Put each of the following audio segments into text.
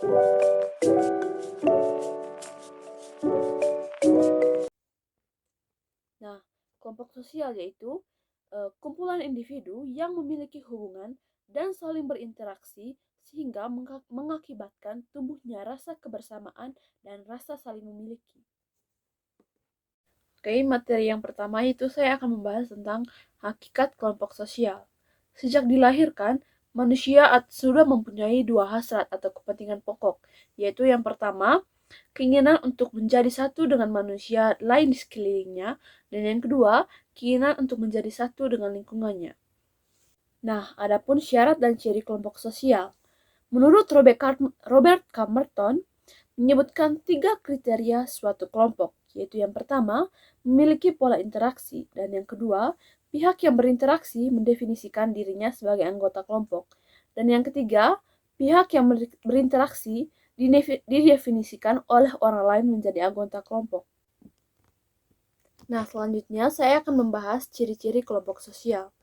Nah, kelompok sosial yaitu kumpulan individu yang memiliki hubungan dan saling berinteraksi sehingga mengakibatkan tumbuhnya rasa kebersamaan dan rasa saling memiliki. Oke, materi yang pertama itu saya akan membahas tentang hakikat kelompok sosial. Sejak dilahirkan, manusia sudah mempunyai dua hasrat atau kepentingan pokok, yaitu yang pertama, keinginan untuk menjadi satu dengan manusia lain di sekelilingnya, dan yang kedua, keinginan untuk menjadi satu dengan lingkungannya. Nah, adapun syarat dan ciri kelompok sosial. Menurut Robert Camerton, menyebutkan 3 kriteria suatu kelompok, yaitu yang pertama, memiliki pola interaksi, dan yang kedua, pihak yang berinteraksi mendefinisikan dirinya sebagai anggota kelompok, dan yang ketiga, pihak yang berinteraksi didefinisikan oleh orang lain menjadi anggota kelompok. Nah, selanjutnya saya akan membahas ciri-ciri kelompok sosial.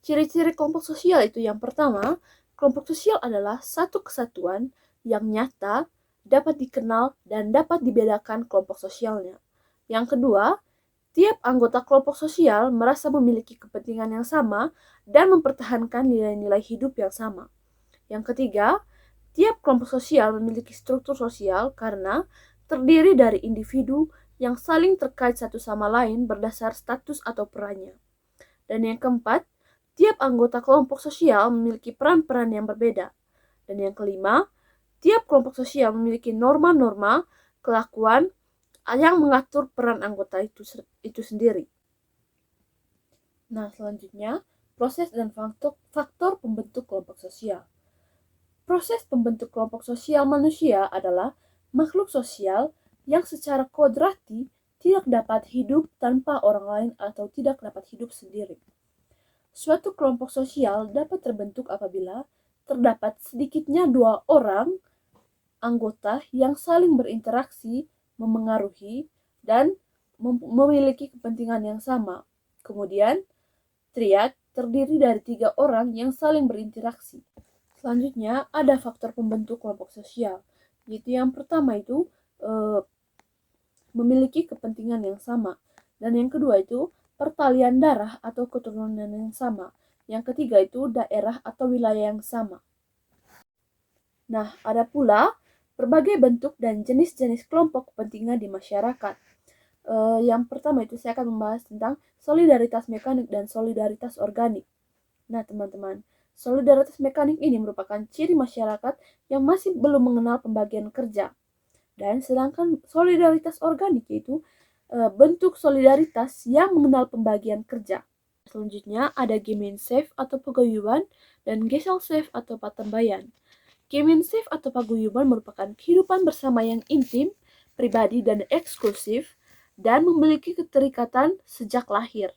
Ciri-ciri kelompok sosial itu yang pertama, kelompok sosial adalah satu kesatuan yang nyata, dapat dikenal, dan dapat dibedakan kelompok sosialnya. Yang kedua, tiap anggota kelompok sosial merasa memiliki kepentingan yang sama dan mempertahankan nilai-nilai hidup yang sama. Yang ketiga, tiap kelompok sosial memiliki struktur sosial karena terdiri dari individu yang saling terkait satu sama lain berdasar status atau perannya. Dan yang keempat, tiap anggota kelompok sosial memiliki peran-peran yang berbeda. Dan yang kelima, tiap kelompok sosial memiliki norma-norma kelakuan yang mengatur peran anggota itu sendiri. Nah, selanjutnya, proses dan faktor pembentuk kelompok sosial. Proses pembentuk kelompok sosial manusia adalah makhluk sosial yang secara kodrati tidak dapat hidup tanpa orang lain atau tidak dapat hidup sendiri. Suatu kelompok sosial dapat terbentuk apabila terdapat sedikitnya 2 orang anggota yang saling berinteraksi, memengaruhi, dan memiliki kepentingan yang sama. Kemudian, triad terdiri dari 3 orang yang saling berinteraksi. Selanjutnya, ada faktor pembentuk kelompok sosial, yaitu yang pertama itu memiliki kepentingan yang sama, dan yang kedua itu pertalian darah atau keturunan yang sama. Yang ketiga itu daerah atau wilayah yang sama. Nah, ada pula berbagai bentuk dan jenis-jenis kelompok kepentingan di masyarakat. Yang pertama itu saya akan membahas tentang solidaritas mekanik dan solidaritas organik. Nah, teman-teman, solidaritas mekanik ini merupakan ciri masyarakat yang masih belum mengenal pembagian kerja. Dan sedangkan solidaritas organik itu bentuk solidaritas yang mengenal pembagian kerja. Selanjutnya ada Gemeinschaft atau paguyuban dan Gesellschaft atau patembayan. Gemeinschaft atau paguyuban merupakan kehidupan bersama yang intim, pribadi dan eksklusif dan memiliki keterikatan sejak lahir.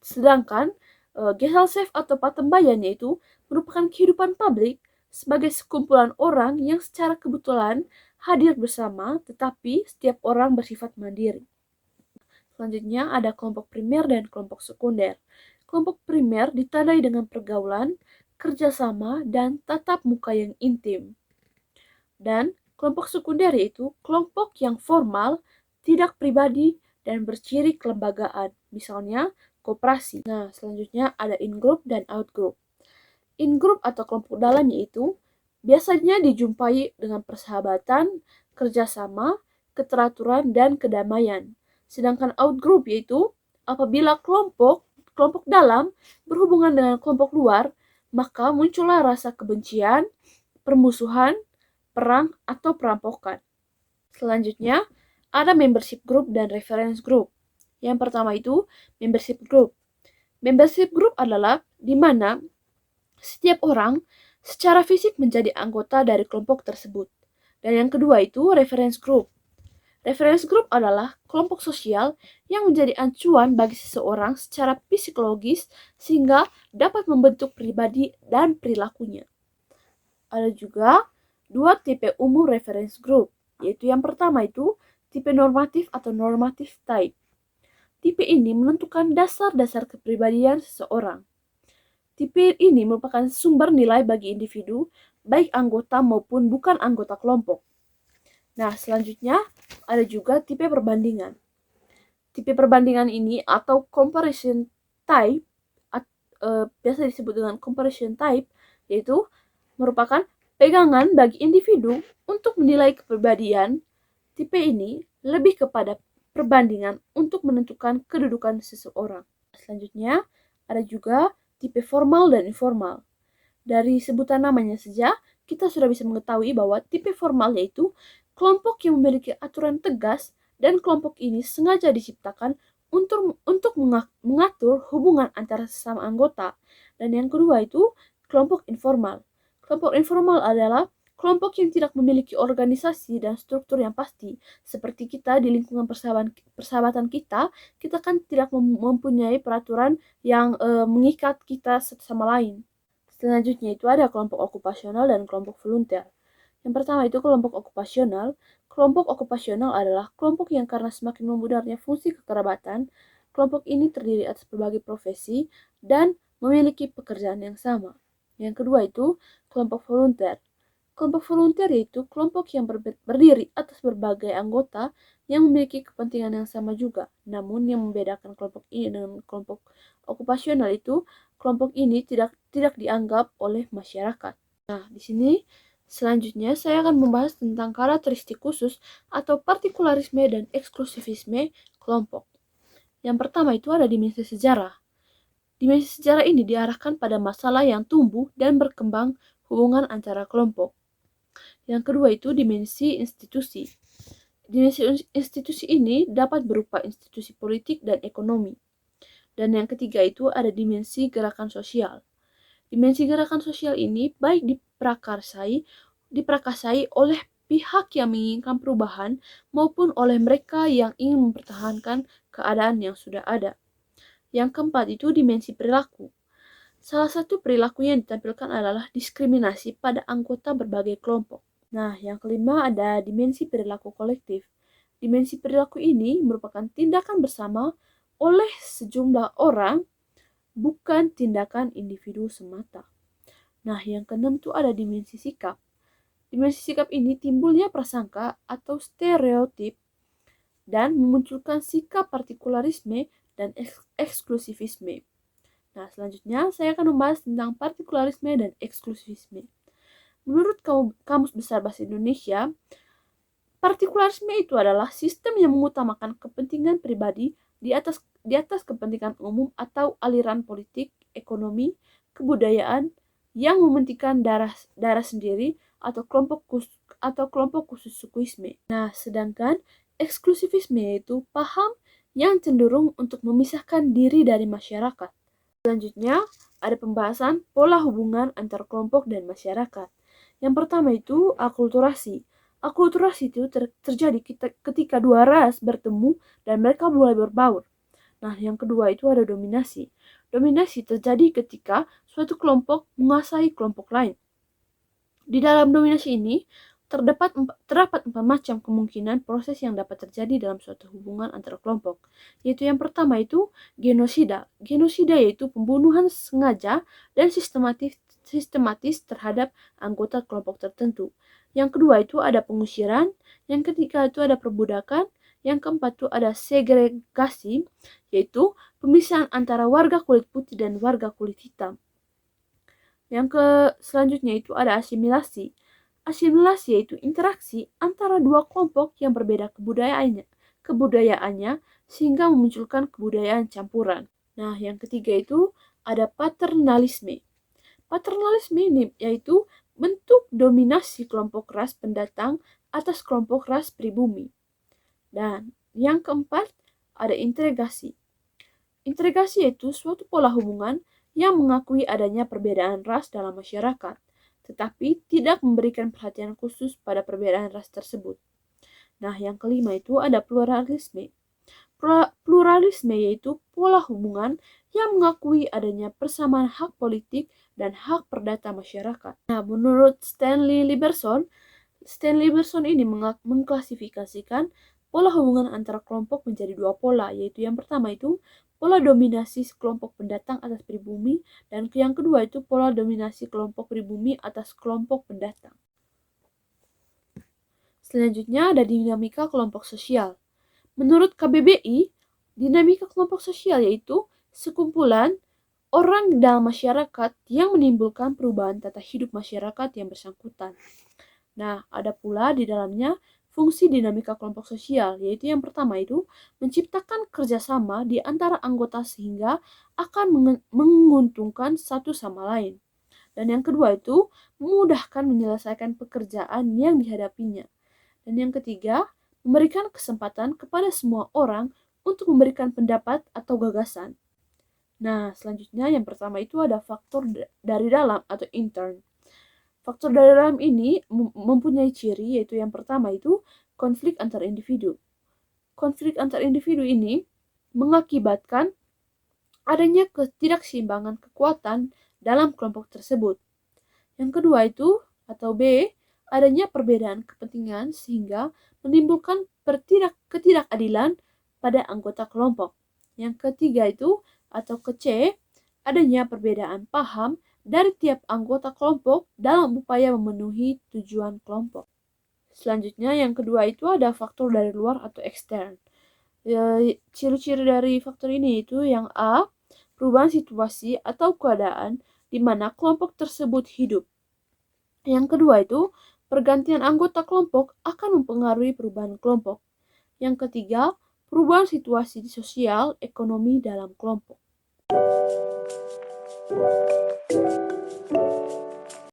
Sedangkan Gesellschaft atau patembayan yaitu merupakan kehidupan publik sebagai sekumpulan orang yang secara kebetulan hadir bersama, tetapi setiap orang bersifat mandiri. Selanjutnya ada kelompok primer dan kelompok sekunder. Kelompok primer ditandai dengan pergaulan, kerjasama, dan tatap muka yang intim. Dan kelompok sekunder yaitu kelompok yang formal, tidak pribadi, dan berciri kelembagaan. Misalnya, koperasi. Nah, selanjutnya ada in-group dan out-group. In-group atau kelompok dalam yaitu biasanya dijumpai dengan persahabatan, kerjasama, keteraturan, dan kedamaian. Sedangkan out-group yaitu apabila kelompok dalam berhubungan dengan kelompok luar, maka muncullah rasa kebencian, permusuhan, perang, atau perampokan. Selanjutnya, ada membership group dan reference group. Yang pertama itu membership group. Membership group adalah di mana setiap orang secara fisik menjadi anggota dari kelompok tersebut. Dan yang kedua itu reference group. Reference group adalah kelompok sosial yang menjadi acuan bagi seseorang secara psikologis sehingga dapat membentuk pribadi dan perilakunya. Ada juga 2 tipe umum reference group, yaitu yang pertama itu tipe normatif atau normative type. Tipe ini menentukan dasar-dasar kepribadian seseorang. Tipe ini merupakan sumber nilai bagi individu baik anggota maupun bukan anggota kelompok. Nah, selanjutnya ada juga tipe perbandingan. Tipe perbandingan ini atau comparison type, biasa disebut dengan comparison type, yaitu merupakan pegangan bagi individu untuk menilai kepribadian. Tipe ini lebih kepada perbandingan untuk menentukan kedudukan seseorang. Selanjutnya, ada juga tipe formal dan informal. Dari sebutan namanya saja, kita sudah bisa mengetahui bahwa tipe formal yaitu kelompok yang memiliki aturan tegas dan kelompok ini sengaja diciptakan untuk mengatur hubungan antara sesama anggota. Dan yang kedua itu kelompok informal. Kelompok informal adalah kelompok yang tidak memiliki organisasi dan struktur yang pasti. Seperti kita di lingkungan persahabatan kita kan tidak mempunyai peraturan yang mengikat kita satu sama lain. Selanjutnya itu ada kelompok okupasional dan kelompok volunteer. Yang pertama itu kelompok okupasional. Kelompok okupasional adalah kelompok yang karena semakin memudarnya fungsi kekerabatan, kelompok ini terdiri atas berbagai profesi dan memiliki pekerjaan yang sama. Yang kedua itu kelompok volunteer. Kelompok volunteer yaitu kelompok yang berdiri atas berbagai anggota yang memiliki kepentingan yang sama juga. Namun yang membedakan kelompok ini dengan kelompok okupasional itu kelompok ini tidak dianggap oleh masyarakat. Nah, di sini selanjutnya saya akan membahas tentang karakteristik khusus atau partikularisme dan eksklusivisme kelompok. Yang pertama itu ada dimensi sejarah. Dimensi sejarah ini diarahkan pada masalah yang tumbuh dan berkembang hubungan antara kelompok. Yang kedua itu dimensi institusi. Dimensi institusi ini dapat berupa institusi politik dan ekonomi. Dan yang ketiga itu ada dimensi gerakan sosial. Dimensi gerakan sosial ini baik diprakarsai oleh pihak yang menginginkan perubahan maupun oleh mereka yang ingin mempertahankan keadaan yang sudah ada. Yang keempat itu dimensi perilaku. Salah satu perilaku yang ditampilkan adalah diskriminasi pada anggota berbagai kelompok. Nah, yang kelima ada dimensi perilaku kolektif. Dimensi perilaku ini merupakan tindakan bersama oleh sejumlah orang, bukan tindakan individu semata. Nah, yang keenam itu ada dimensi sikap. Dimensi sikap ini timbulnya prasangka atau stereotip dan memunculkan sikap partikularisme dan eksklusivisme. Nah, selanjutnya saya akan membahas tentang partikularisme dan eksklusivisme. Menurut Kamus Besar Bahasa Indonesia, partikularisme itu adalah sistem yang mengutamakan kepentingan pribadi di atas kepentingan umum atau aliran politik, ekonomi, kebudayaan yang mementingkan darah sendiri atau kelompok khusus sukuisme. Nah, sedangkan eksklusivisme yaitu paham yang cenderung untuk memisahkan diri dari masyarakat. Selanjutnya, ada pembahasan pola hubungan antar kelompok dan masyarakat. Yang pertama itu akulturasi. Akulturasi itu terjadi ketika dua ras bertemu dan mereka mulai berbaur. Nah, yang kedua itu ada dominasi. Dominasi terjadi ketika suatu kelompok menguasai kelompok lain. Di dalam dominasi ini, terdapat empat macam kemungkinan proses yang dapat terjadi dalam suatu hubungan antara kelompok. Yaitu yang pertama itu genosida. Genosida yaitu pembunuhan sengaja dan sistematis terhadap anggota kelompok tertentu. Yang kedua itu ada pengusiran, yang ketiga itu ada perbudakan, yang keempat itu ada segregasi, yaitu pemisahan antara warga kulit putih dan warga kulit hitam. Yang selanjutnya itu ada asimilasi. Asimilasi yaitu interaksi antara dua kelompok yang berbeda kebudayaannya sehingga memunculkan kebudayaan campuran. Nah, yang ketiga itu ada paternalisme. Paternalisme ini yaitu bentuk dominasi kelompok ras pendatang atas kelompok ras pribumi. Dan yang keempat ada integrasi. Integrasi yaitu suatu pola hubungan yang mengakui adanya perbedaan ras dalam masyarakat, tetapi tidak memberikan perhatian khusus pada perbedaan ras tersebut. Nah, yang kelima itu ada pluralisme. Pluralisme yaitu pola hubungan yang mengakui adanya persamaan hak politik dan hak perdata masyarakat. Nah, menurut Stanley Lieberson ini mengklasifikasikan pola hubungan antara kelompok menjadi dua pola, yaitu yang pertama itu pola dominasi kelompok pendatang atas pribumi, dan yang kedua itu pola dominasi kelompok pribumi atas kelompok pendatang. Selanjutnya ada dinamika kelompok sosial. Menurut KBBI, dinamika kelompok sosial yaitu sekumpulan orang dalam masyarakat yang menimbulkan perubahan tata hidup masyarakat yang bersangkutan. Nah, ada pula di dalamnya fungsi dinamika kelompok sosial, yaitu yang pertama itu menciptakan kerjasama di antara anggota sehingga akan menguntungkan satu sama lain. Dan yang kedua itu memudahkan menyelesaikan pekerjaan yang dihadapinya. Dan yang ketiga, memberikan kesempatan kepada semua orang untuk memberikan pendapat atau gagasan. Nah, selanjutnya yang pertama itu ada faktor dari dalam atau intern. Faktor dari dalam ini mempunyai ciri, yaitu yang pertama itu konflik antar individu. Konflik antar individu ini mengakibatkan adanya ketidakseimbangan kekuatan dalam kelompok tersebut. Yang kedua itu atau B, adanya perbedaan kepentingan sehingga menimbulkan ketidakadilan pada anggota kelompok. Yang ketiga itu atau ke C, adanya perbedaan paham dari tiap anggota kelompok dalam upaya memenuhi tujuan kelompok. Selanjutnya yang kedua itu ada faktor dari luar atau ekstern. Ciri-ciri dari faktor ini itu yang A, perubahan situasi atau keadaan di mana kelompok tersebut hidup. Yang kedua itu pergantian anggota kelompok akan mempengaruhi perubahan kelompok. Yang ketiga, perubahan situasi sosial ekonomi dalam kelompok.